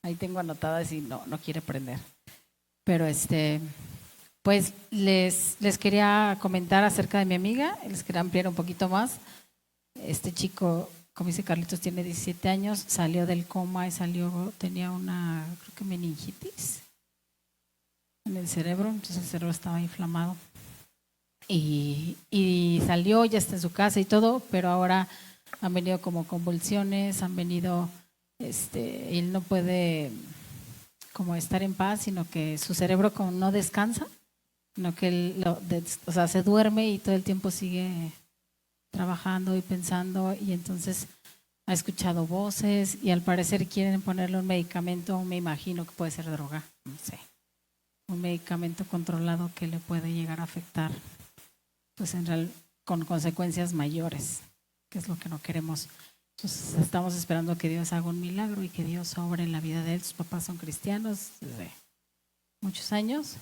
Ahí tengo anotadas y no quiere prender. Pero pues les quería comentar acerca de mi amiga, les quería ampliar un poquito más. Este chico, como dice Carlitos, tiene 17 años, salió del coma y tenía una, creo que meningitis en el cerebro, entonces el cerebro estaba inflamado. Y salió, ya está en su casa y todo, pero ahora han venido como convulsiones, él no puede como estar en paz, sino que su cerebro como no descansa, sino que se duerme y todo el tiempo sigue trabajando y pensando, y entonces ha escuchado voces y al parecer quieren ponerle un medicamento, me imagino que puede ser droga, no sé, un medicamento controlado que le puede llegar a afectar, pues con consecuencias mayores, que es lo que no queremos. Entonces estamos esperando que Dios haga un milagro y que Dios obre en la vida de él. Sus papás son cristianos desde muchos años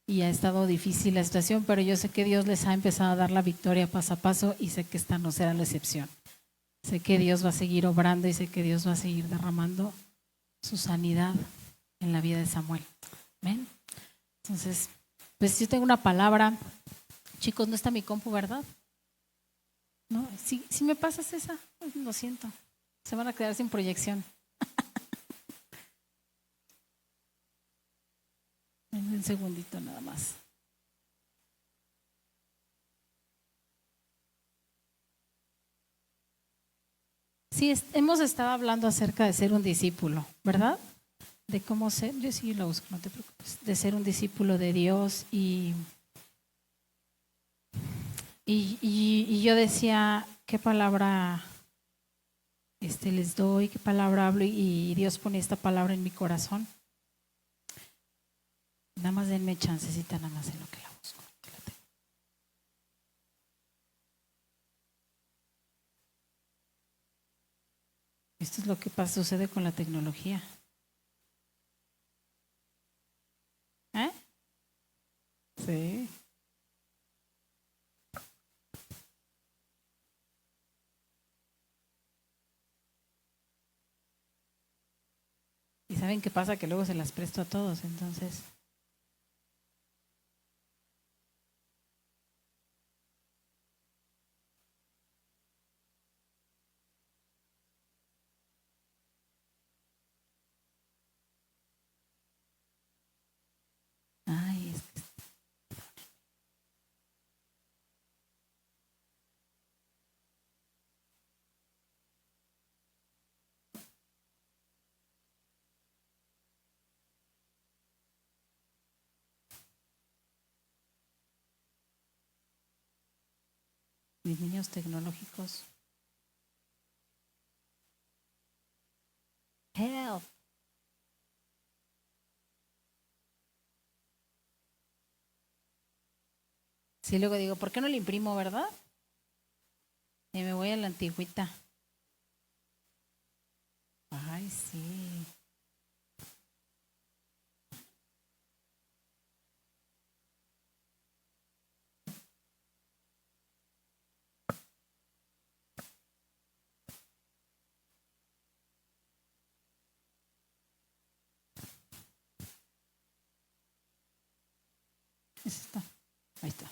y ha estado difícil la situación, pero yo sé que Dios les ha empezado a dar la victoria paso a paso y sé que esta no será la excepción. Sé que Dios va a seguir obrando y sé que Dios va a seguir derramando su sanidad en la vida de Samuel. ¿Ven? Entonces, pues yo tengo una palabra. Chicos, no está mi compu, ¿verdad? No, si me pasas esa, lo siento. Se van a quedar sin proyección. Un segundito nada más. Sí, hemos estado hablando acerca de ser un discípulo, ¿verdad? De cómo ser, yo sí lo busco, no te preocupes, de ser un discípulo de Dios y yo decía, ¿qué palabra les doy? ¿Qué palabra hablo? Y Dios pone esta palabra en mi corazón. Nada más denme chancecita, nada más en lo que la busco. Esto es lo que sucede con la tecnología. ¿Eh? Sí. ¿Y saben qué pasa? Que luego se las presto a todos, entonces. Ay, es que mis niños tecnológicos. Help. Sí, luego digo, ¿por qué no le imprimo, verdad? Y me voy a la antigüita. Ay, sí. Está. Ahí está.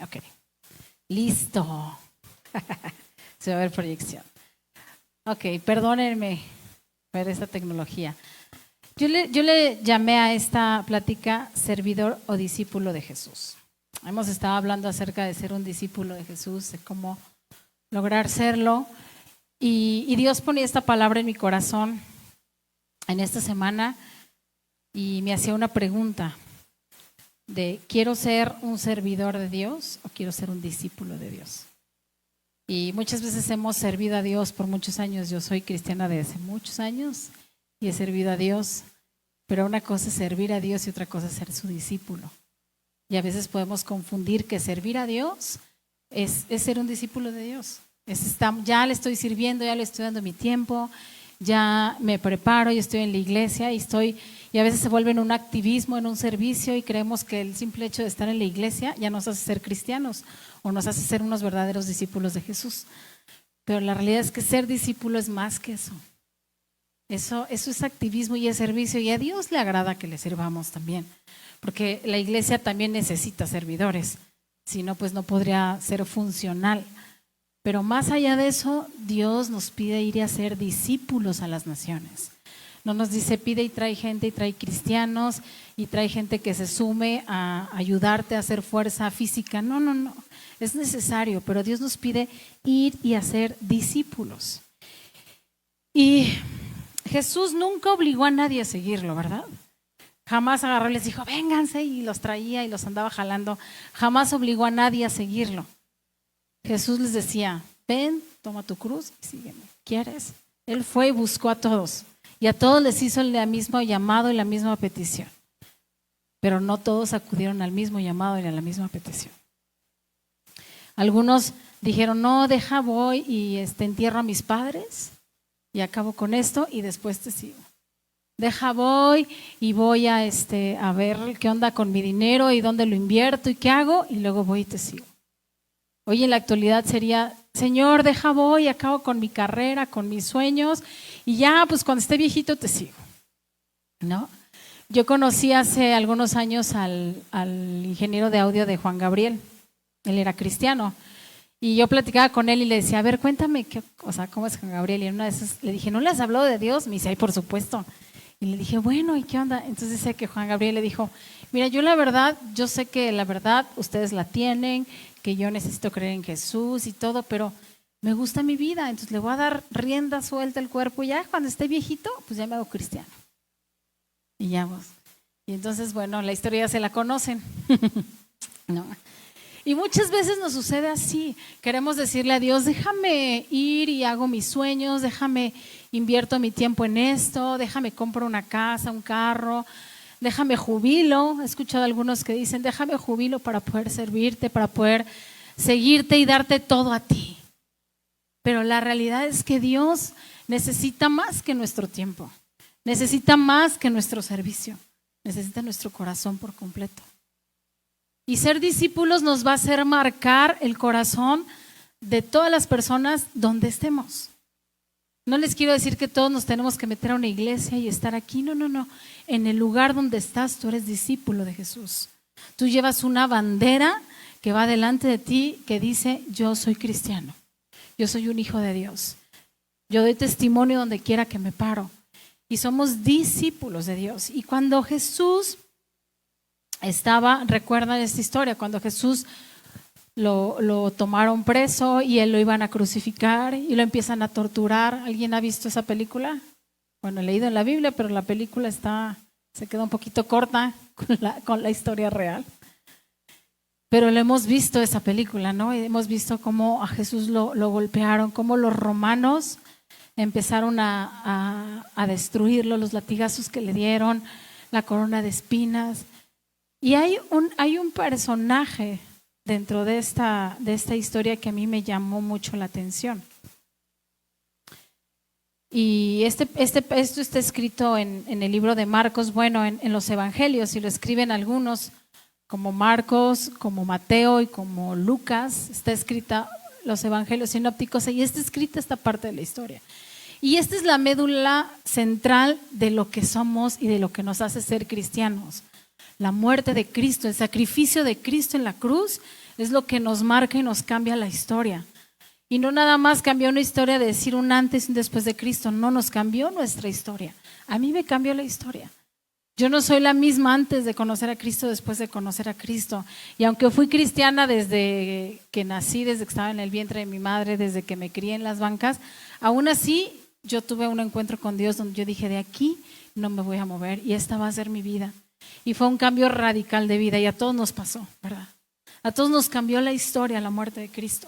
Ok. Listo. Se va a ver proyección. Ok, perdónenme por esta tecnología. Yo le llamé a esta plática servidor o discípulo de Jesús. Hemos estado hablando acerca de ser un discípulo de Jesús, de cómo lograr serlo. Y Dios ponía esta palabra en mi corazón en esta semana y me hacía una pregunta de ¿quiero ser un servidor de Dios o quiero ser un discípulo de Dios? Y muchas veces hemos servido a Dios por muchos años. Yo soy cristiana desde hace muchos años y he servido a Dios, pero una cosa es servir a Dios y otra cosa es ser su discípulo. Y a veces podemos confundir que servir a Dios es ser un discípulo de Dios. Ya le estoy sirviendo, ya le estoy dando mi tiempo, ya me preparo, ya estoy en la iglesia y a veces se vuelve en un activismo, en un servicio, y creemos que el simple hecho de estar en la iglesia ya nos hace ser cristianos o nos hace ser unos verdaderos discípulos de Jesús. Pero la realidad es que ser discípulo es más que eso. Eso es activismo y es servicio, y a Dios le agrada que le sirvamos también, porque la iglesia también necesita servidores, si no, pues no podría ser funcional. Pero más allá de eso, Dios nos pide ir a ser discípulos a las naciones. No nos dice pide y trae gente y trae cristianos y trae gente que se sume a ayudarte a hacer fuerza física. No, no, no. Es necesario, pero Dios nos pide ir y hacer discípulos. Y Jesús nunca obligó a nadie a seguirlo, ¿verdad? Jamás agarró y les dijo, vénganse, y los traía y los andaba jalando. Jamás obligó a nadie a seguirlo. Jesús les decía, ven, toma tu cruz y sígueme. ¿Quieres? Él fue y buscó a todos. Y a todos les hizo el mismo llamado y la misma petición. Pero no todos acudieron al mismo llamado y a la misma petición. Algunos dijeron, no, deja, voy y entierro a mis padres y acabo con esto y después te sigo. Deja, voy y voy a ver qué onda con mi dinero y dónde lo invierto y qué hago, y luego voy y te sigo. Hoy en la actualidad sería, Señor, deja, voy, acabo con mi carrera, con mis sueños, y ya, pues cuando esté viejito te sigo, ¿no? Yo conocí hace algunos años al ingeniero de audio de Juan Gabriel. Él era cristiano. Y yo platicaba con él y le decía, a ver, cuéntame, ¿cómo es Juan Gabriel? Y en una de esas le dije, ¿no le has hablado de Dios? Me dice, ay, por supuesto. Y le dije, bueno, ¿y qué onda? Entonces dice que Juan Gabriel le dijo, mira, yo sé que la verdad ustedes la tienen, que yo necesito creer en Jesús y todo, pero me gusta mi vida, entonces le voy a dar rienda suelta al cuerpo y ya cuando esté viejito, pues ya me hago cristiano. Y ya vos. Y entonces, bueno, la historia ya se la conocen. ¿No? Y muchas veces nos sucede así. Queremos decirle a Dios, déjame ir y hago mis sueños, déjame invierto mi tiempo en esto, déjame compro una casa, un carro, déjame jubilo. He escuchado a algunos que dicen, déjame jubilo para poder servirte, para poder seguirte y darte todo a ti. Pero la realidad es que Dios necesita más que nuestro tiempo, necesita más que nuestro servicio, necesita nuestro corazón por completo. Y ser discípulos nos va a hacer marcar el corazón de todas las personas donde estemos. No les quiero decir que todos nos tenemos que meter a una iglesia y estar aquí, no, no, no. En el lugar donde estás, tú eres discípulo de Jesús. Tú llevas una bandera que va delante de ti que dice, yo soy cristiano, yo soy un hijo de Dios. Yo doy testimonio donde quiera que me paro. Y somos discípulos de Dios. Y cuando Jesús recuerdan esta historia, cuando Jesús lo tomaron preso y él lo iban a crucificar y lo empiezan a torturar. ¿Alguien ha visto esa película? Bueno, he leído en la Biblia, pero la película se queda un poquito corta con la historia real. Pero lo hemos visto esa película, ¿no? Y hemos visto cómo a Jesús lo golpearon, cómo los romanos empezaron a destruirlo, los latigazos que le dieron, la corona de espinas. Y hay un personaje dentro de esta historia que a mí me llamó mucho la atención. Y esto está escrito en el libro de Marcos, bueno, en los evangelios, y lo escriben algunos, como Marcos, como Mateo y como Lucas. Está escrita los evangelios sinópticos y está escrita esta parte de la historia. Y esta es la médula central de lo que somos y de lo que nos hace ser cristianos. La muerte de Cristo, el sacrificio de Cristo en la cruz es lo que nos marca y nos cambia la historia. Y no nada más cambió una historia de decir un antes y un después de Cristo, no, nos cambió nuestra historia. A mí me cambió la historia. Yo no soy la misma antes de conocer a Cristo, después de conocer a Cristo. Y aunque fui cristiana desde que nací, desde que estaba en el vientre de mi madre, desde que me crié en las bancas, aún así yo tuve un encuentro con Dios donde yo dije, de aquí no me voy a mover y esta va a ser mi vida. Y fue un cambio radical de vida y a todos nos pasó, ¿verdad? A todos nos cambió la historia, la muerte de Cristo.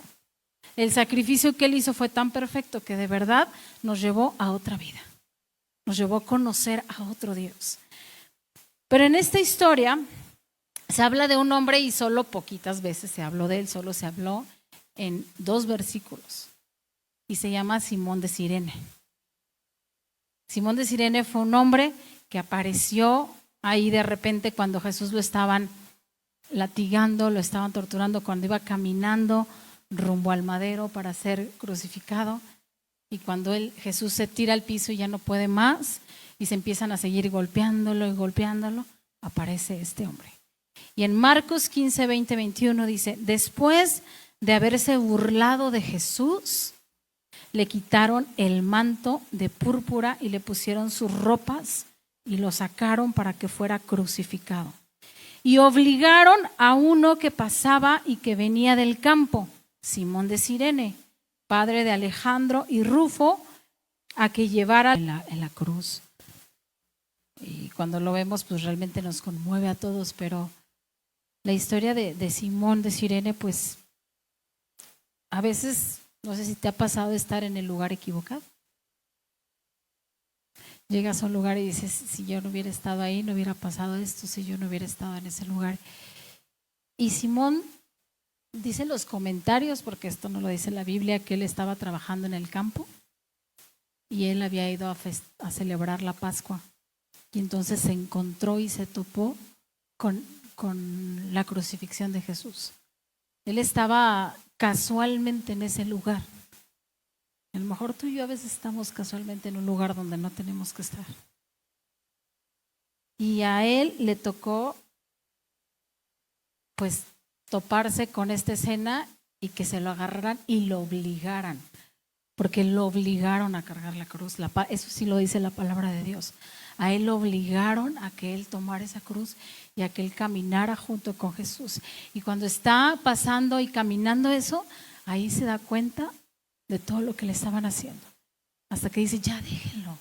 El sacrificio que Él hizo fue tan perfecto que de verdad nos llevó a otra vida. Nos llevó a conocer a otro Dios. Pero en esta historia se habla de un hombre y solo poquitas veces se habló de él, solo se habló en 2 versículos. Y se llama Simón de Cirene. Simón de Cirene fue un hombre que apareció ahí de repente cuando Jesús lo estaban latigando, lo estaban torturando, cuando iba caminando rumbo al madero para ser crucificado. Y cuando Jesús se tira al piso y ya no puede más, y se empiezan a seguir golpeándolo y golpeándolo, aparece este hombre. Y en Marcos 15, 20, 21 dice, después de haberse burlado de Jesús, le quitaron el manto de púrpura y le pusieron sus ropas y lo sacaron para que fuera crucificado. Y obligaron a uno que pasaba y que venía del campo, Simón de Cirene, padre de Alejandro y Rufo, a que llevara en la cruz. Y cuando lo vemos, pues realmente nos conmueve a todos, pero la historia de Simón de Cirene, pues a veces, no sé si te ha pasado estar en el lugar equivocado. Llegas a un lugar y dices, si yo no hubiera estado ahí, no hubiera pasado esto, si yo no hubiera estado en ese lugar. Y Simón dice los comentarios, porque esto no lo dice la Biblia, que él estaba trabajando en el campo y él había ido a celebrar la Pascua. Y entonces se encontró y se topó con la crucifixión de Jesús. Él estaba casualmente en ese lugar. A lo mejor tú y yo a veces estamos casualmente en un lugar donde no tenemos que estar. Y a él le tocó, pues, toparse con esta escena y que se lo agarraran y lo obligaran, porque lo obligaron a cargar la cruz. Eso sí lo dice la palabra de Dios. A él lo obligaron a que él tomara esa cruz y a que él caminara junto con Jesús. Y cuando está pasando y caminando eso, ahí se da cuenta de todo lo que le estaban haciendo. Hasta que dice, ya déjenlo.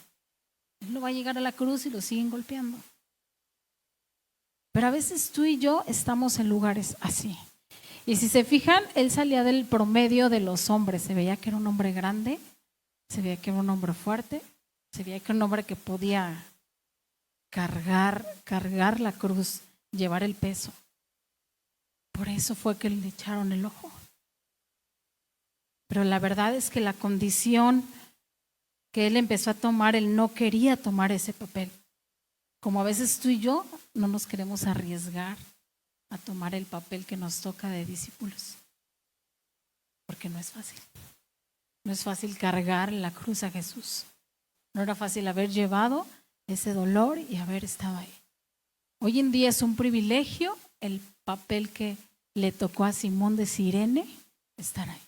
Él no va a llegar a la cruz y lo siguen golpeando. Pero a veces tú y yo estamos en lugares así. Y si se fijan, él salía del promedio de los hombres. Se veía que era un hombre grande, se veía que era un hombre fuerte, se veía que era un hombre que podía cargar la cruz, llevar el peso. Por eso fue que le echaron el ojo. Pero la verdad es que la condición que él empezó a tomar, él no quería tomar ese papel. Como a veces tú y yo no nos queremos arriesgar a tomar el papel que nos toca de discípulos. Porque no es fácil. No es fácil cargar la cruz a Jesús. No era fácil haber llevado ese dolor y haber estado ahí. Hoy en día es un privilegio el papel que le tocó a Simón de Cirene estar ahí.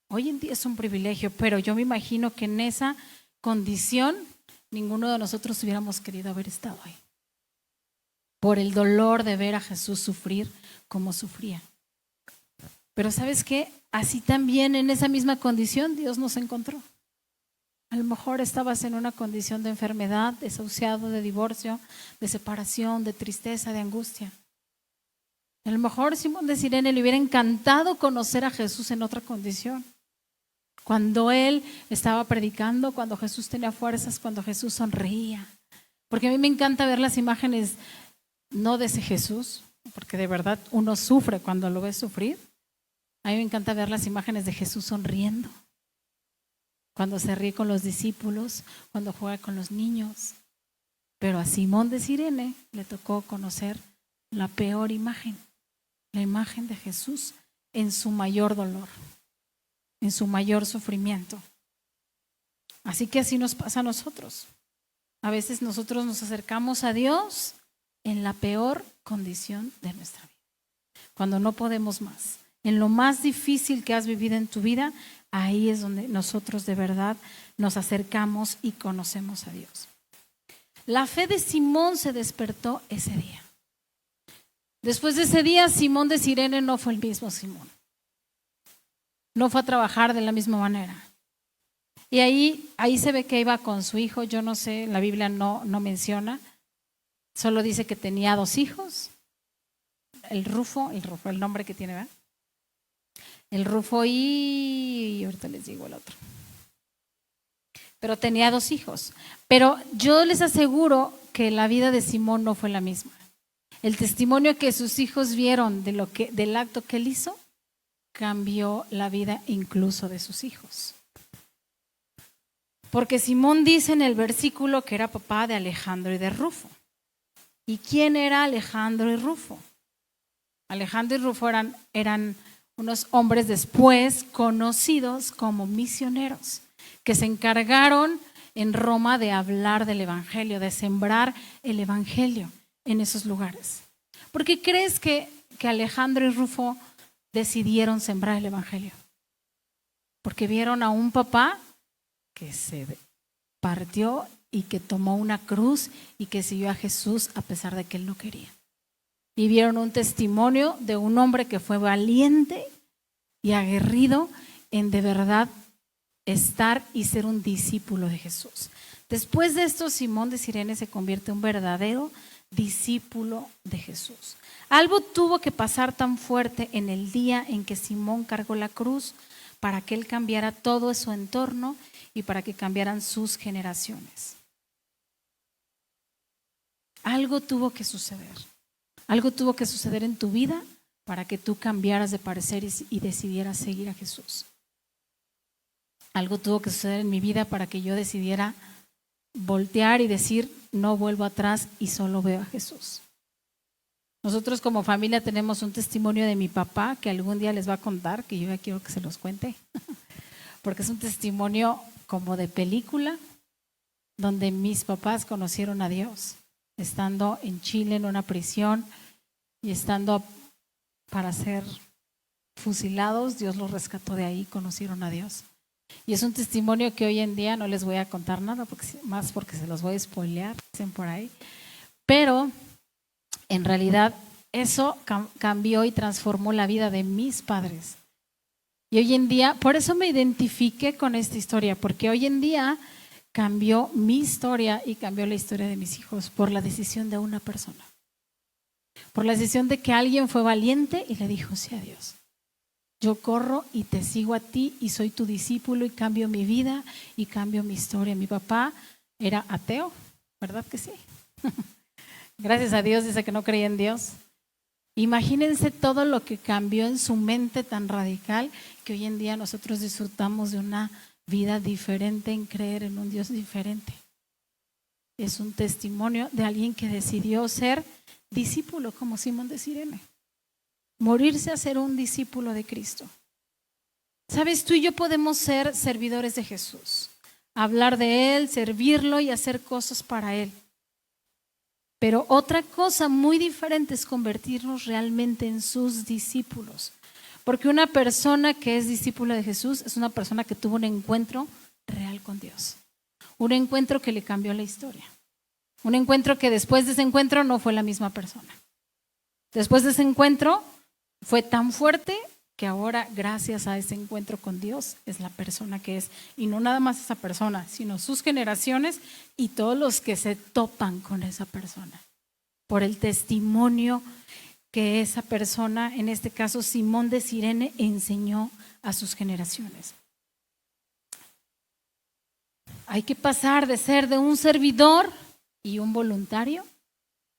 Hoy en día es un privilegio, pero yo me imagino que en esa condición ninguno de nosotros hubiéramos querido haber estado ahí. Por el dolor de ver a Jesús sufrir como sufría. Pero ¿sabes qué? Así también en esa misma condición Dios nos encontró. A lo mejor estabas en una condición de enfermedad, desahuciado, de divorcio, de separación, de tristeza, de angustia. A lo mejor Simón de Cirene le hubiera encantado conocer a Jesús en otra condición. Cuando él estaba predicando, cuando Jesús tenía fuerzas, cuando Jesús sonreía. Porque a mí me encanta ver las imágenes, no de ese Jesús, porque de verdad uno sufre cuando lo ve sufrir. A mí me encanta ver las imágenes de Jesús sonriendo. Cuando se ríe con los discípulos, cuando juega con los niños. Pero a Simón de Cirene le tocó conocer la peor imagen, la imagen de Jesús en su mayor dolor, en su mayor sufrimiento. Así que así nos pasa a nosotros. A veces nosotros nos acercamos a Dios en la peor condición de nuestra vida, cuando no podemos más. En lo más difícil que has vivido en tu vida, ahí es donde nosotros de verdad nos acercamos y conocemos a Dios. La fe de Simón se despertó ese día. Después de ese día, Simón de Cirene no fue el mismo Simón. No fue a trabajar de la misma manera. Y ahí se ve que iba con su hijo. Yo no sé, la Biblia no menciona. Solo dice que tenía 2 hijos. El Rufo, el nombre que tiene, ¿verdad? El Rufo y ahorita les digo el otro. Pero tenía 2 hijos. Pero yo les aseguro que la vida de Simón no fue la misma. El testimonio que sus hijos vieron del acto que él hizo cambió la vida incluso de sus hijos. Porque Simón dice en el versículo que era papá de Alejandro y de Rufo. ¿Y quién era Alejandro y Rufo? Alejandro y Rufo eran unos hombres después conocidos como misioneros, que se encargaron en Roma de hablar del evangelio, de sembrar el evangelio en esos lugares. ¿Por qué crees que Alejandro y Rufo decidieron sembrar el evangelio? Porque vieron a un papá que se partió y que tomó una cruz y que siguió a Jesús a pesar de que él no quería. Y vieron un testimonio de un hombre que fue valiente y aguerrido en de verdad estar y ser un discípulo de Jesús. Después de esto, Simón de Cirene se convierte en un verdadero discípulo de Jesús. Algo tuvo que pasar tan fuerte en el día en que Simón cargó la cruz para que él cambiara todo su entorno y para que cambiaran sus generaciones. Algo tuvo que suceder. Algo tuvo que suceder en tu vida para que tú cambiaras de parecer y decidieras seguir a Jesús. Algo tuvo que suceder en mi vida para que yo decidiera voltear y decir, no vuelvo atrás y solo veo a Jesús. Nosotros como familia tenemos un testimonio de mi papá que algún día les va a contar, que yo ya quiero que se los cuente, porque es un testimonio como de película, donde mis papás conocieron a Dios, estando en Chile en una prisión y estando para ser fusilados, Dios los rescató de ahí, conocieron a Dios. Y es un testimonio que hoy en día no les voy a contar nada, porque se los voy a spoilear, dicen por ahí. Pero en realidad eso cambió y transformó la vida de mis padres. Y hoy en día, por eso me identifiqué con esta historia, porque hoy en día cambió mi historia y cambió la historia de mis hijos por la decisión de una persona. Por la decisión de que alguien fue valiente y le dijo sí a Dios. Yo corro y te sigo a ti y soy tu discípulo y cambio mi vida y cambio mi historia. Mi papá era ateo, ¿verdad que sí? Gracias a Dios, dice que no creía en Dios. Imagínense todo lo que cambió en su mente tan radical que hoy en día nosotros disfrutamos de una vida diferente en creer en un Dios diferente. Es un testimonio de alguien que decidió ser discípulo como Simón de Cirene. Morirse a ser un discípulo de Cristo. Sabes, tú y yo podemos ser servidores de Jesús, hablar de Él, servirlo y hacer cosas para Él. Pero otra cosa muy diferente es convertirnos realmente en sus discípulos. Porque una persona que es discípula de Jesús es una persona que tuvo un encuentro real con Dios. Un encuentro que le cambió la historia. Un encuentro que después de ese encuentro no fue la misma persona. Después de ese encuentro fue tan fuerte que ahora, gracias a ese encuentro con Dios, es la persona que es. Y no nada más esa persona, sino sus generaciones y todos los que se topan con esa persona. Por el testimonio que esa persona, en este caso Simón de Cirene, enseñó a sus generaciones. Hay que pasar de ser de un servidor y un voluntario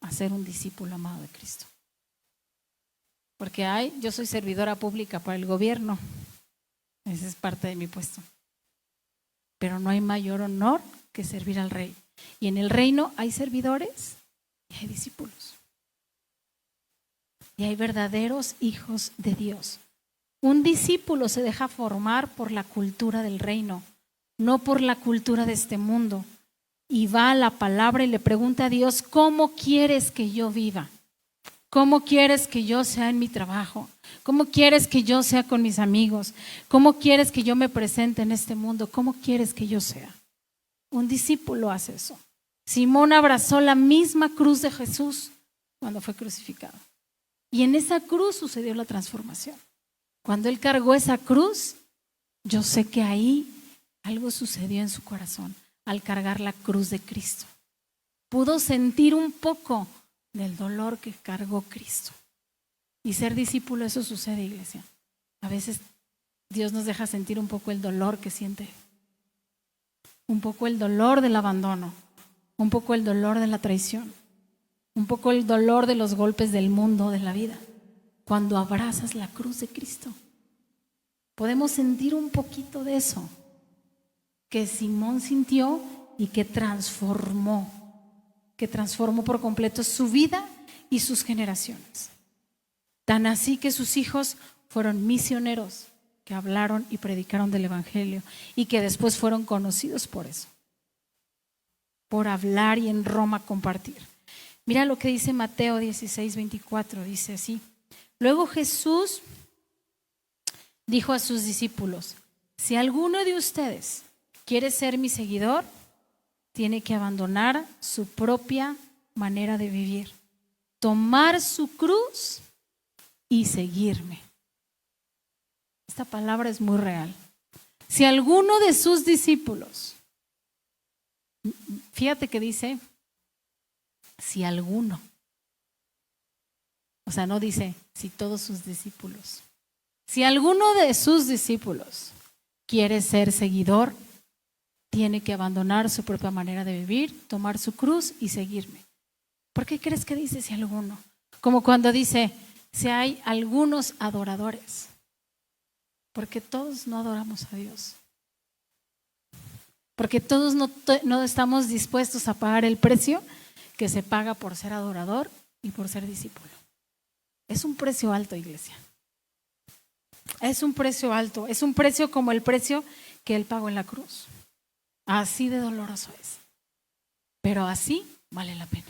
a ser un discípulo amado de Cristo. Porque yo soy servidora pública para el gobierno, esa es parte de mi puesto. Pero no hay mayor honor que servir al rey. Y en el reino hay servidores y hay discípulos. Y hay verdaderos hijos de Dios. Un discípulo se deja formar por la cultura del reino, no por la cultura de este mundo. Y va a la palabra y le pregunta a Dios, ¿cómo quieres que yo viva? ¿Cómo quieres que yo sea en mi trabajo? ¿Cómo quieres que yo sea con mis amigos? ¿Cómo quieres que yo me presente en este mundo? ¿Cómo quieres que yo sea? Un discípulo hace eso. Simón abrazó la misma cruz de Jesús cuando fue crucificado. Y en esa cruz sucedió la transformación. Cuando él cargó esa cruz, yo sé que ahí algo sucedió en su corazón al cargar la cruz de Cristo. Pudo sentir un poco del dolor que cargó Cristo. Y ser discípulo, eso sucede, iglesia. A veces Dios nos deja sentir un poco el dolor que siente. Un poco el dolor del abandono. Un poco el dolor de la traición. Un poco el dolor de los golpes del mundo, de la vida. Cuando abrazas la cruz de Cristo, podemos sentir un poquito de eso que Simón sintió y que transformó por completo su vida y sus generaciones. Tan así que sus hijos fueron misioneros que hablaron y predicaron del evangelio y que después fueron conocidos por eso, por hablar y en Roma compartir. Mira lo que dice Mateo 16:24, dice así: luego Jesús dijo a sus discípulos: si alguno de ustedes quiere ser mi seguidor, tiene que abandonar su propia manera de vivir, tomar su cruz y seguirme. Esta palabra es muy real. Si alguno de sus discípulos, fíjate que dice, si alguno, o sea, no dice si todos sus discípulos. Si alguno de sus discípulos quiere ser seguidor, tiene que abandonar su propia manera de vivir, tomar su cruz y seguirme. ¿Por qué crees que dice si alguno? Como cuando dice, si hay algunos adoradores. Porque todos no adoramos a Dios. Porque todos no estamos dispuestos a pagar el precio que se paga por ser adorador y por ser discípulo. Es un precio alto, iglesia. Es un precio alto. Es un precio como el precio que Él pagó en la cruz. Así de doloroso es. Pero así vale la pena.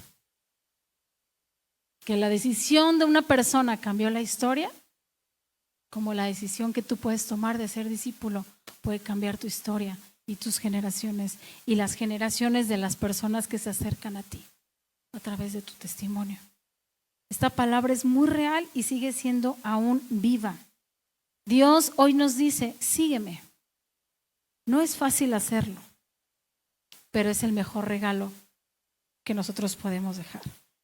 Que la decisión de una persona cambió la historia, como la decisión que tú puedes tomar de ser discípulo puede cambiar tu historia y tus generaciones y las generaciones de las personas que se acercan a ti a través de tu testimonio. Esta palabra es muy real y sigue siendo aún viva. Dios hoy nos dice, sígueme. No es fácil hacerlo, pero es el mejor regalo que nosotros podemos dejar.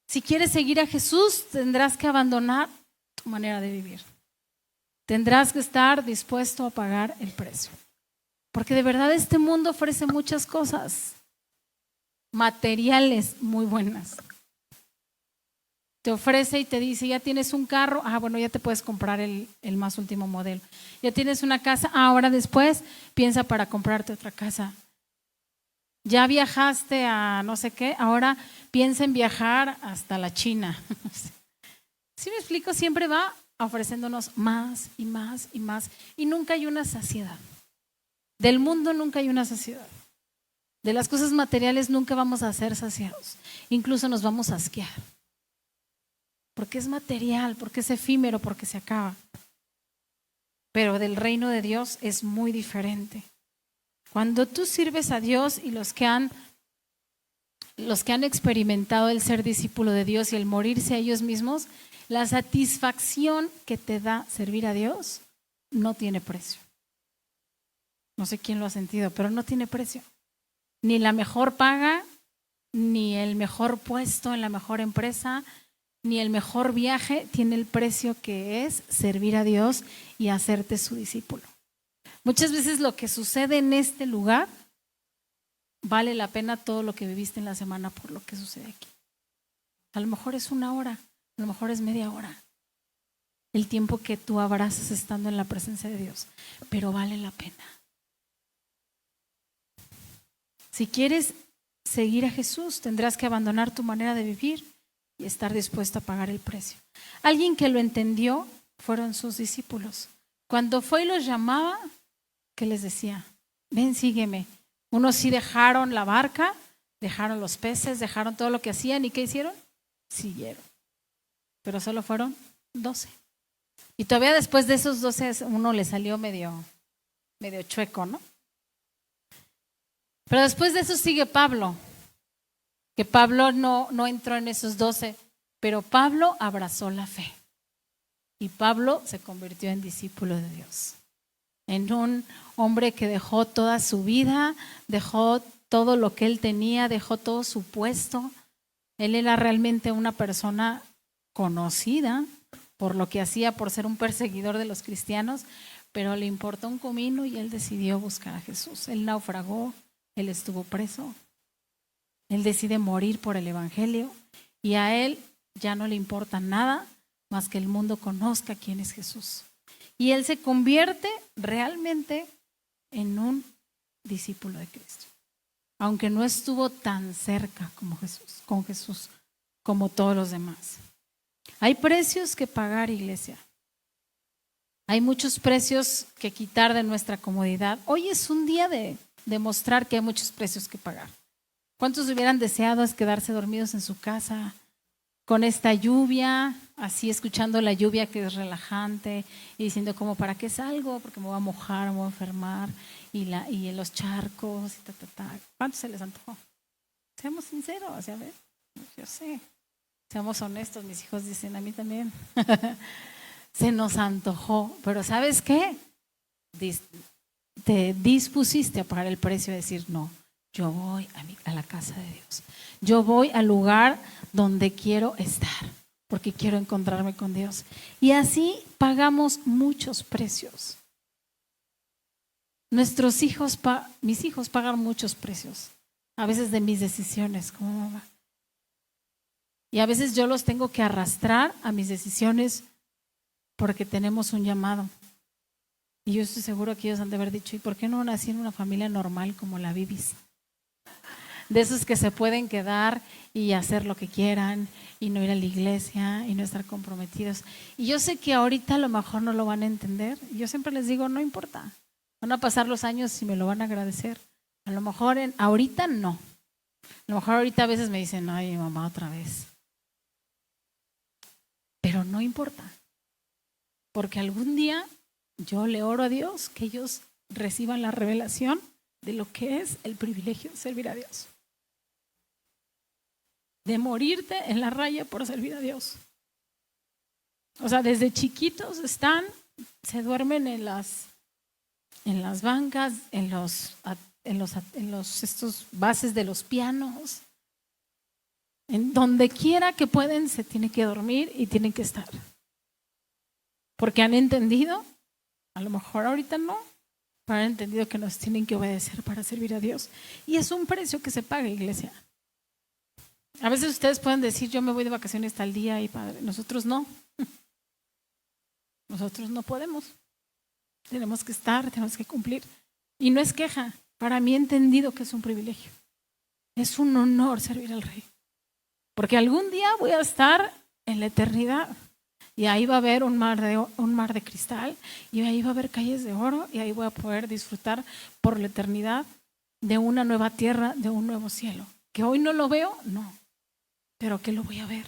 Si quieres seguir a Jesús, tendrás que abandonar tu manera de vivir. Tendrás que estar dispuesto a pagar el precio. Porque de verdad este mundo ofrece muchas cosas materiales muy buenas. Te ofrece y te dice, ya tienes un carro, bueno, ya te puedes comprar el más último modelo. Ya tienes una casa, ahora después piensa para comprarte otra casa. Ya viajaste a no sé qué, ahora piensa en viajar hasta la China. ¿Sí me explico? Siempre va ofreciéndonos más y más y más. Y nunca hay una saciedad. Del mundo nunca hay una saciedad. De las cosas materiales nunca vamos a ser saciados. Incluso nos vamos a asquear. Porque es material, porque es efímero, porque se acaba. Pero del reino de Dios es muy diferente. Cuando tú sirves a Dios y los que han experimentado el ser discípulo de Dios y el morirse a ellos mismos, la satisfacción que te da servir a Dios no tiene precio. No sé quién lo ha sentido, pero no tiene precio. Ni la mejor paga, ni el mejor puesto en la mejor empresa, ni el mejor viaje tiene el precio que es servir a Dios y hacerte su discípulo. Muchas veces lo que sucede en este lugar vale la pena todo lo que viviste en la semana por lo que sucede aquí. A lo mejor es una hora, a lo mejor es media hora. El tiempo que tú abrazas estando en la presencia de Dios, pero vale la pena. Si quieres seguir a Jesús, tendrás que abandonar tu manera de vivir y estar dispuesto a pagar el precio. Alguien que lo entendió fueron sus discípulos. Cuando fue y los llamaba, ¿qué les decía? Ven, sígueme. Unos sí dejaron la barca, dejaron los peces, dejaron todo lo que hacían. ¿Y qué hicieron? Siguieron. Pero solo fueron 12. Y todavía después de esos 12, uno le salió medio chueco, ¿no? Pero después de eso sigue Pablo, que Pablo no entró en esos 12, pero Pablo abrazó la fe. Y Pablo se convirtió en discípulo de Dios. En un hombre que dejó toda su vida, dejó todo lo que él tenía, dejó todo su puesto. Él era realmente una persona conocida por lo que hacía, por ser un perseguidor de los cristianos, pero le importó un comino y él decidió buscar a Jesús. Él naufragó, él estuvo preso, él decide morir por el evangelio y a él ya no le importa nada más que el mundo conozca quién es Jesús. Y él se convierte realmente en un discípulo de Cristo, aunque no estuvo tan cerca como con Jesús, como todos los demás. Hay precios que pagar, iglesia. Hay muchos precios que quitar de nuestra comodidad. Hoy es un día de demostrar que hay muchos precios que pagar. ¿Cuántos hubieran deseado es quedarse dormidos en su casa con esta lluvia, así escuchando la lluvia que es relajante y diciendo como ¿para qué salgo? Porque me voy a mojar, me voy a enfermar y en los charcos y ta. ¿Cuántos se les antojó? Seamos sinceros, ¿ya ves? Yo sé. Seamos honestos, mis hijos dicen a mí también. Se nos antojó, pero ¿sabes qué? Te dispusiste a pagar el precio de decir no. Yo voy a la casa de Dios. Yo voy al lugar donde quiero estar, porque quiero encontrarme con Dios. Y así pagamos muchos precios. Mis hijos pagan muchos precios, a veces de mis decisiones como mamá. Y a veces yo los tengo que arrastrar a mis decisiones porque tenemos un llamado. Y yo estoy seguro que ellos han de haber dicho, ¿y por qué no nací en una familia normal como la Bibis? De esos que se pueden quedar y hacer lo que quieran y no ir a la iglesia y no estar comprometidos. Y yo sé que ahorita a lo mejor no lo van a entender. Yo siempre les digo, no importa. Van a pasar los años y me lo van a agradecer. A lo mejor ahorita no. A lo mejor ahorita a veces me dicen, ay, mamá, otra vez. Pero no importa. Porque algún día yo le oro a Dios que ellos reciban la revelación de lo que es el privilegio de servir a Dios. De morirte en la raya por servir a Dios. O sea, desde chiquitos se duermen en las bancas, en estos bases de los pianos. En donde quiera que pueden, se tienen que dormir y tienen que estar. Porque han entendido, a lo mejor ahorita no, pero han entendido que nos tienen que obedecer para servir a Dios. Y es un precio que se paga, iglesia. A veces ustedes pueden decir, yo me voy de vacaciones tal día y padre. Nosotros no. Nosotros no podemos. Tenemos que estar, tenemos que cumplir. Y no es queja. Para mí he entendido que es un privilegio. Es un honor servir al Rey. Porque algún día voy a estar en la eternidad. Y ahí va a haber un mar de cristal. Y ahí va a haber calles de oro. Y ahí voy a poder disfrutar por la eternidad de una nueva tierra, de un nuevo cielo. Que hoy no lo veo, no. Pero que lo voy a ver.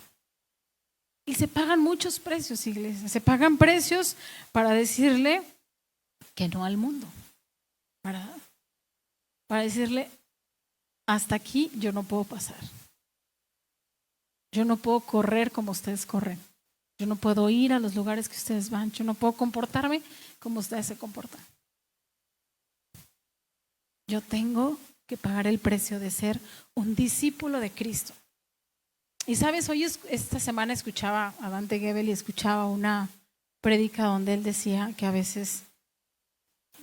Y se pagan muchos precios, iglesia. Se pagan precios para decirle que no al mundo. Para decirle, hasta aquí yo no puedo pasar. Yo no puedo correr como ustedes corren. Yo no puedo ir a los lugares que ustedes van. Yo no puedo comportarme como ustedes se comportan. Yo tengo que pagar el precio de ser un discípulo de Cristo. Y sabes, esta semana escuchaba a Dante Gebel y escuchaba una prédica donde él decía que a veces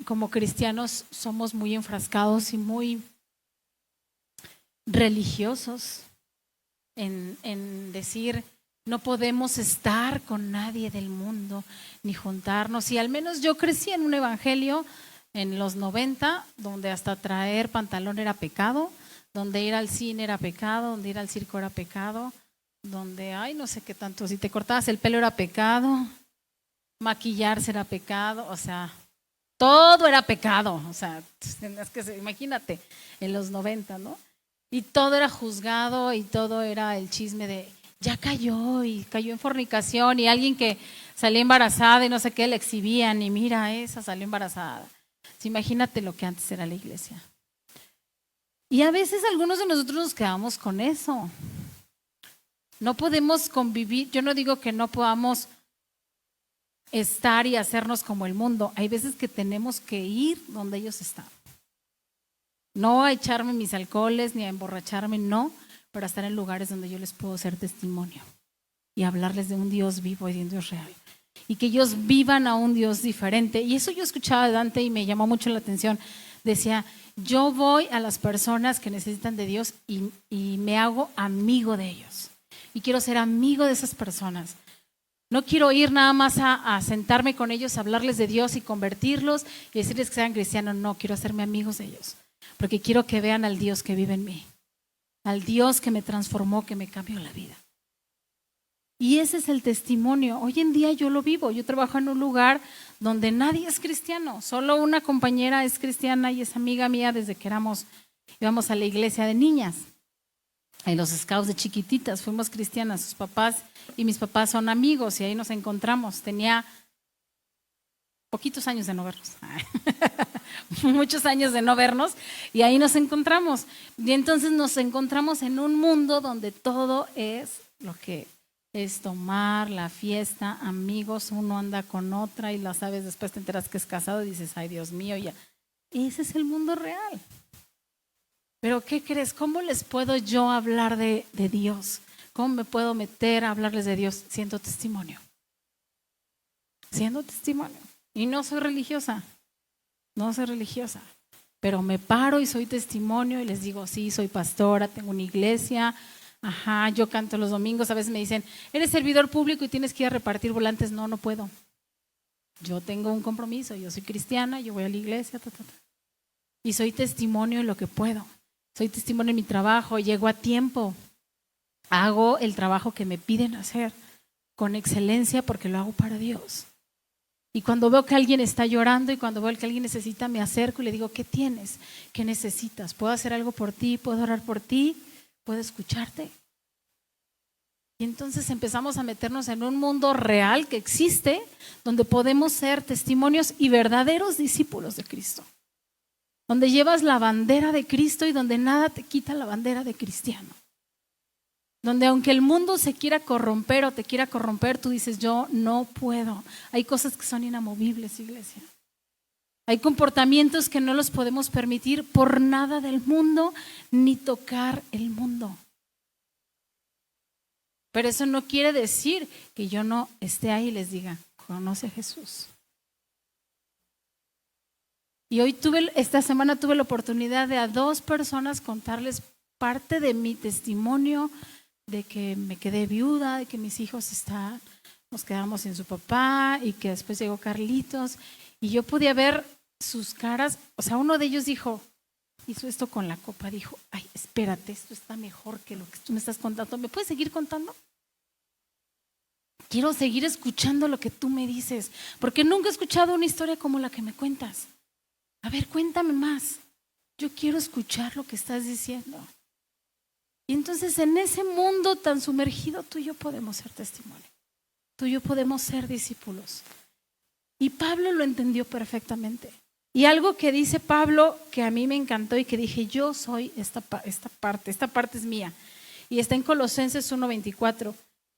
como cristianos somos muy enfrascados y muy religiosos en decir no podemos estar con nadie del mundo ni juntarnos. Y al menos yo crecí en un evangelio en los 90 donde hasta traer pantalón era pecado, donde ir al cine era pecado, donde ir al circo era pecado, donde, no sé qué tanto, si te cortabas el pelo era pecado, maquillarse era pecado, o sea, todo era pecado, o sea, imagínate, en los 90, ¿no? Y todo era juzgado y todo era el chisme de, ya cayó y cayó en fornicación y alguien que salió embarazada y no sé qué, le exhibían y mira, esa salió embarazada. Imagínate lo que antes era la iglesia. Y a veces algunos de nosotros nos quedamos con eso. No podemos convivir, yo no digo que no podamos estar y hacernos como el mundo. Hay veces que tenemos que ir donde ellos están. No a echarme mis alcoholes ni a emborracharme, no, pero a estar en lugares donde yo les puedo ser testimonio y hablarles de un Dios vivo y de un Dios real. Y que ellos vivan a un Dios diferente. Y eso yo escuchaba de Dante y me llamó mucho la atención. Decía, yo voy a las personas que necesitan de Dios y me hago amigo de ellos. Y quiero ser amigo de esas personas. No quiero ir nada más a sentarme con ellos, a hablarles de Dios y convertirlos y decirles que sean cristianos. No, quiero hacerme amigos de ellos. Porque quiero que vean al Dios que vive en mí. Al Dios que me transformó, que me cambió la vida. Y ese es el testimonio. Hoy en día yo lo vivo. Yo trabajo en un lugar donde nadie es cristiano, solo una compañera es cristiana y es amiga mía desde que íbamos a la iglesia de niñas. En los scouts de chiquititas fuimos cristianas, sus papás y mis papás son amigos y ahí nos encontramos. Tenía poquitos años de no vernos, muchos años de no vernos y ahí nos encontramos. Y entonces nos encontramos en un mundo donde todo es lo que es tomar, la fiesta, amigos, uno anda con otra y la sabes, después te enteras que es casado y dices, ay Dios mío, ya. Ese es el mundo real. Pero ¿qué crees? ¿Cómo les puedo yo hablar de Dios? ¿Cómo me puedo meter a hablarles de Dios siendo testimonio? Siendo testimonio. Y no soy religiosa, pero me paro y soy testimonio y les digo, sí, soy pastora, tengo una iglesia, yo canto los domingos, a veces me dicen, eres servidor público y tienes que ir a repartir volantes. No, no puedo. Yo tengo un compromiso, yo soy cristiana, yo voy a la iglesia, y soy testimonio en lo que puedo. Soy testimonio en mi trabajo, llego a tiempo, hago el trabajo que me piden hacer con excelencia porque lo hago para Dios. Y cuando veo que alguien está llorando y cuando veo que alguien necesita, me acerco y le digo, ¿qué tienes? ¿Qué necesitas? ¿Puedo hacer algo por ti? ¿Puedo orar por ti? ¿Puedo escucharte? Y entonces empezamos a meternos en un mundo real que existe, donde podemos ser testimonios y verdaderos discípulos de Cristo. Donde llevas la bandera de Cristo y donde nada te quita la bandera de cristiano. Donde aunque el mundo se quiera corromper o te quiera corromper, tú dices, yo no puedo. Hay cosas que son inamovibles, iglesia. Hay comportamientos que no los podemos permitir por nada del mundo, ni tocar el mundo. Pero eso no quiere decir que yo no esté ahí y les diga, conoce a Jesús. Y esta semana tuve la oportunidad de a 2 personas contarles parte de mi testimonio, de que me quedé viuda, de que mis hijos nos quedamos sin su papá y que después llegó Carlitos y yo podía ver sus caras, o sea, uno de ellos hizo esto con la copa, dijo, ay, espérate, esto está mejor que lo que tú me estás contando, ¿me puedes seguir contando? Quiero seguir escuchando lo que tú me dices, porque nunca he escuchado una historia como la que me cuentas. A ver, cuéntame más, yo quiero escuchar lo que estás diciendo. Y entonces en ese mundo tan sumergido tú y yo podemos ser testimonio. Tú y yo podemos ser discípulos. Y Pablo lo entendió perfectamente. Y algo que dice Pablo que a mí me encantó y que dije, yo soy esta parte es mía. Y está en Colosenses 1:24.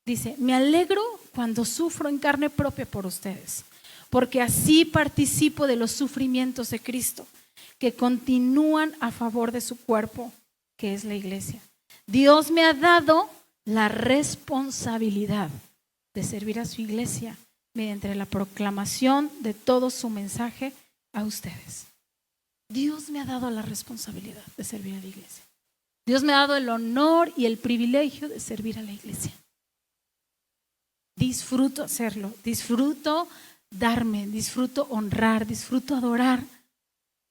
Dice, me alegro cuando sufro en carne propia por ustedes, porque así participo de los sufrimientos de Cristo, que continúan a favor de su cuerpo, que es la iglesia. Dios me ha dado la responsabilidad de servir a su iglesia mediante la proclamación de todo su mensaje a ustedes. Dios me ha dado la responsabilidad de servir a la iglesia. Dios me ha dado el honor y el privilegio de servir a la iglesia. Disfruto hacerlo, disfruto darme, disfruto honrar, disfruto adorar.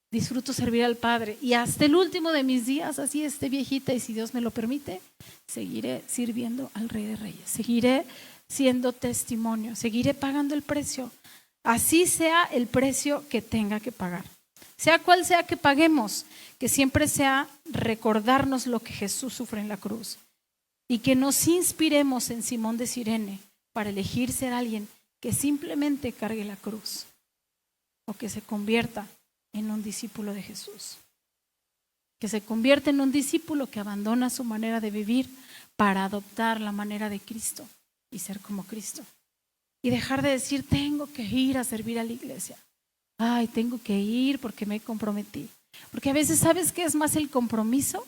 Disfruto servir al Padre y hasta el último de mis días, así esté viejita y si Dios me lo permite, seguiré sirviendo al Rey de Reyes, seguiré siendo testimonio, seguiré pagando el precio, así sea el precio que tenga que pagar, sea cual sea que paguemos, que siempre sea recordarnos lo que Jesús sufre en la cruz y que nos inspiremos en Simón de Cirene para elegir ser alguien que simplemente cargue la cruz o que se convierta en un discípulo de Jesús, que se convierte en un discípulo que abandona su manera de vivir para adoptar la manera de Cristo y ser como Cristo y dejar de decir tengo que ir a servir a la iglesia, ay, tengo que ir porque me comprometí, porque a veces sabes que es más el compromiso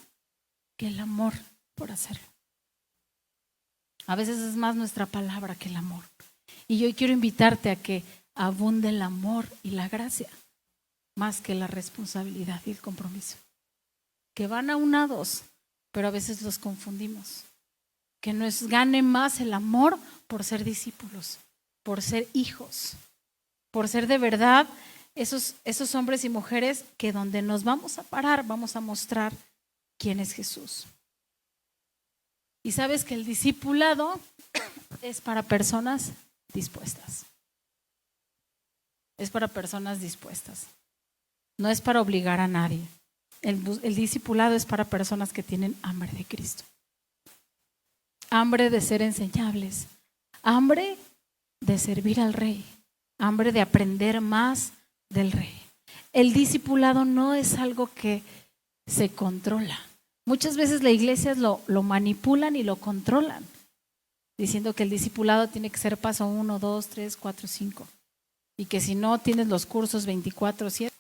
que el amor por hacerlo, a veces es más nuestra palabra que el amor y yo quiero invitarte a que abunde el amor y la gracia más que la responsabilidad y el compromiso, que van aunados, pero a veces los confundimos, que nos gane más el amor por ser discípulos, por ser hijos, por ser de verdad esos hombres y mujeres que donde nos vamos a parar vamos a mostrar quién es Jesús. Y sabes que el discipulado es para personas dispuestas. es para personas dispuestas. No es para obligar a nadie. El discipulado es para personas que tienen hambre de Cristo. Hambre de ser enseñables. Hambre de servir al Rey. Hambre de aprender más del Rey. El discipulado no es algo que se controla. Muchas veces las iglesias lo manipulan y lo controlan, diciendo que el discipulado tiene que ser paso 1, 2, 3, 4, 5. Y que si no tienes los cursos 24/7,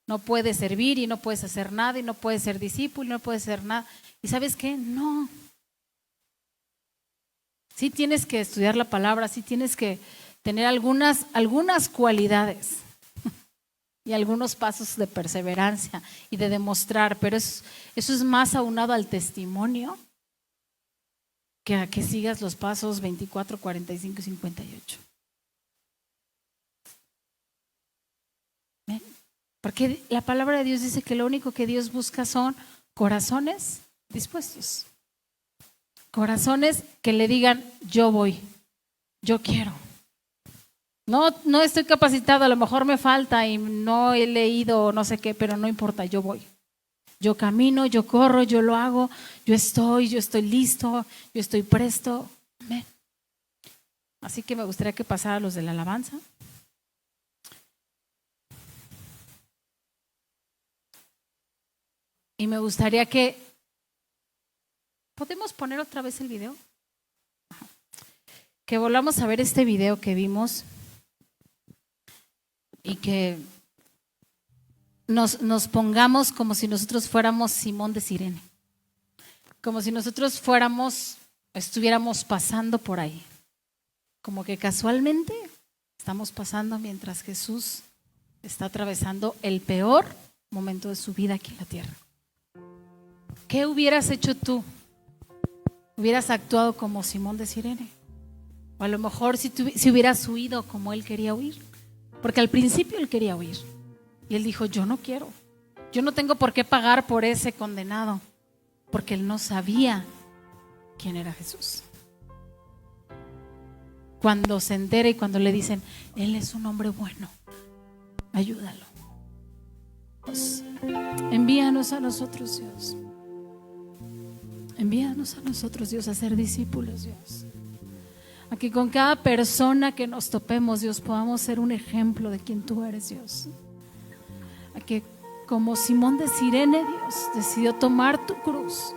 no puedes servir y no puedes hacer nada y no puedes ser discípulo y no puedes hacer nada. ¿Y sabes qué? No. Sí tienes que estudiar la palabra, sí tienes que tener algunas cualidades y algunos pasos de perseverancia y de demostrar, pero eso es más aunado al testimonio que a que sigas los pasos 24, 45 y 58. ¿Ven? Porque la palabra de Dios dice que lo único que Dios busca son corazones dispuestos. Corazones que le digan, yo voy, yo quiero. No estoy capacitado, a lo mejor me falta y no he leído no sé qué, pero no importa, yo voy. Yo camino, yo corro, yo lo hago, yo estoy listo, yo estoy presto. Amén. Así que me gustaría que pasara los de la alabanza. Y me gustaría que... ¿Podemos poner otra vez el video? Ajá. Que volvamos a ver este video que vimos y que nos pongamos como si nosotros fuéramos Simón de Cirene, como si nosotros estuviéramos pasando por ahí, como que casualmente estamos pasando mientras Jesús está atravesando el peor momento de su vida aquí en la tierra. ¿Qué hubieras hecho tú? ¿Hubieras actuado como Simón de Cirene? O a lo mejor si hubieras huido como él quería huir. Porque al principio él quería huir. Y él dijo, yo no quiero. Yo no tengo por qué pagar por ese condenado. Porque él no sabía quién era Jesús. Cuando se entera y cuando le dicen, él es un hombre bueno, ayúdalo. Dios, envíanos a nosotros, Dios. Envíanos a nosotros, Dios, a ser discípulos, Dios. A que con cada persona que nos topemos, Dios, podamos ser un ejemplo de quien tú eres, Dios. A que como Simón de Cirene, Dios, decidió tomar tu cruz,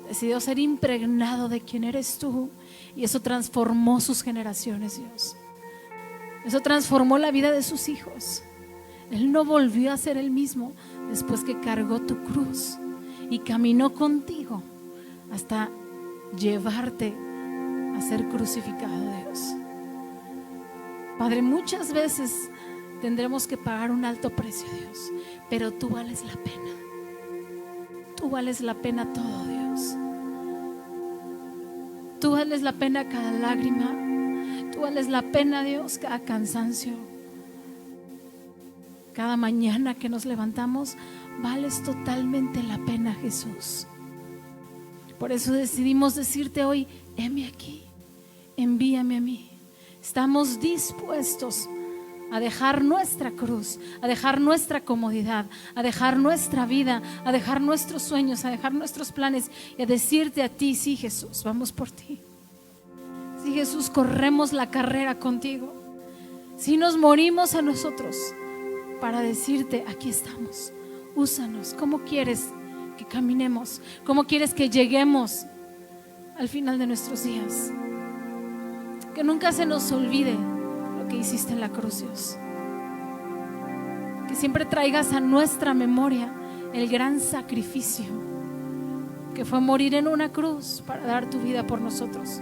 decidió ser impregnado de quien eres tú, y eso transformó sus generaciones, Dios. Eso transformó la vida de sus hijos. Él no volvió a ser el mismo después que cargó tu cruz y caminó contigo hasta llevarte a ser crucificado, Dios. Padre, muchas veces tendremos que pagar un alto precio, Dios, pero tú vales la pena. Tú vales la pena todo, Dios. Tú vales la pena cada lágrima. Tú vales la pena, Dios, cada cansancio. Cada mañana que nos levantamos, vales totalmente la pena, Jesús. Por eso decidimos decirte hoy, heme aquí, envíame a mí. Estamos dispuestos a dejar nuestra cruz, a dejar nuestra comodidad, a dejar nuestra vida, a dejar nuestros sueños, a dejar nuestros planes y a decirte a ti, sí, Jesús, vamos por ti. Sí, Jesús, corremos la carrera contigo. Sí, nos morimos a nosotros para decirte, aquí estamos, úsanos. ¿Cómo quieres que caminemos? ¿Cómo quieres que lleguemos al final de nuestros días? Que nunca se nos olvide lo que hiciste en la cruz, Dios. Que siempre traigas a nuestra memoria el gran sacrificio que fue morir en una cruz para dar tu vida por nosotros.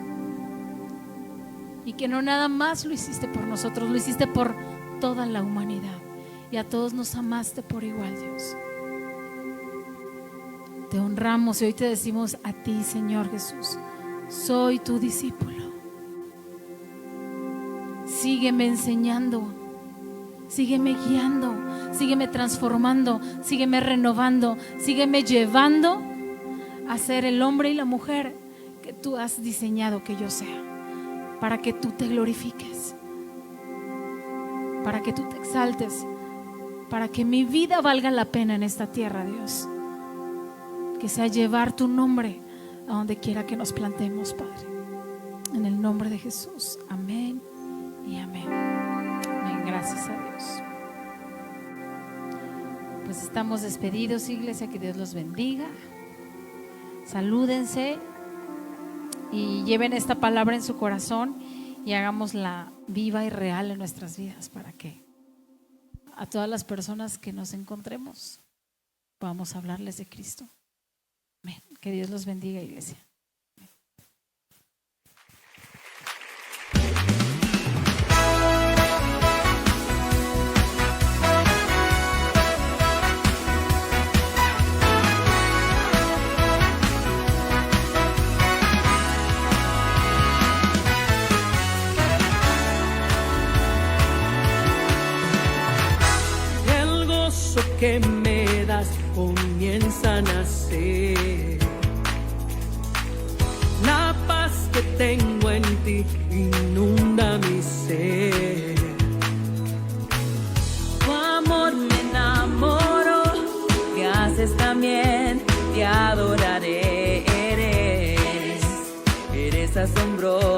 Y que no nada más lo hiciste por nosotros, lo hiciste por toda la humanidad. Y a todos nos amaste por igual, Dios. Te honramos y hoy te decimos a ti, Señor Jesús, soy tu discípulo. Sígueme enseñando, sígueme guiando, sígueme transformando, sígueme renovando, sígueme llevando a ser el hombre y la mujer que tú has diseñado que yo sea, para que tú te glorifiques, para que tú te exaltes, para que mi vida valga la pena en esta tierra, Dios. Que sea llevar tu nombre a donde quiera que nos plantemos, Padre. En el nombre de Jesús. Amén y amén. Amén. Gracias a Dios. Pues estamos despedidos, iglesia. Que Dios los bendiga. Salúdense y lleven esta palabra en su corazón y hagámosla viva y real en nuestras vidas, para que a todas las personas que nos encontremos podamos hablarles de Cristo. Amén. Que Dios los bendiga, iglesia. Que me das comienza a nacer. La paz que tengo en ti inunda mi ser. Tu amor me enamoró, te haces también, te adoraré. Eres asombroso.